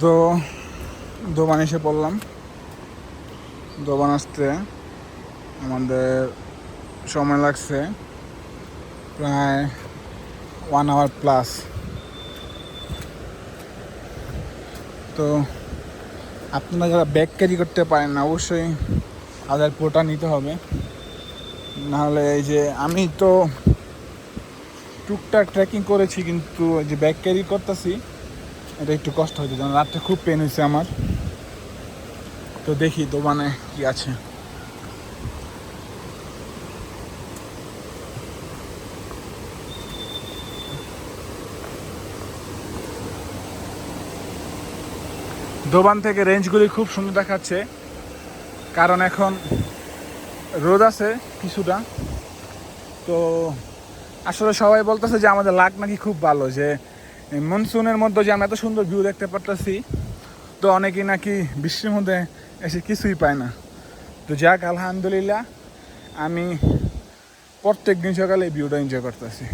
তো দোবান এসে পড়লাম। দোবান আসতে আমাদের সময় লাগছে প্রায় 1 আওয়ার প্লাস। তো আপনারা যারা ব্যাগ ক্যারি করতে পারেন না, অবশ্যই তাদের পোটা নিতে হবে। নাহলে এই যে আমি তো টুকটাক ট্রেকিং করেছি, কিন্তু এই যে ব্যাগ ক্যারি করতেছি এটা একটু কষ্ট হয়েছে, যেমন রাত্রে খুব পেন হয়েছে আমার। তো দেখি দোবানে কি আছে। দোবান থেকে রেঞ্জগুলি খুব সুন্দর দেখাচ্ছে, কারণ এখন রোদ আছে কিছুটা। তো আসলে সবাই বলতেছে যে আমাদের লাক নাকি খুব ভালো, যে মনসুনের মধ্যে যে আমরা এত সুন্দর ভিউ দেখতে পারতেছি। তো অনেকেই নাকি বৃষ্টির মধ্যে এসে কিছুই পায় না। তো যাক, আলহামদুলিল্লাহ, আমি প্রত্যেক দিন সকালে এই ভিউটা এনজয় করতেছি।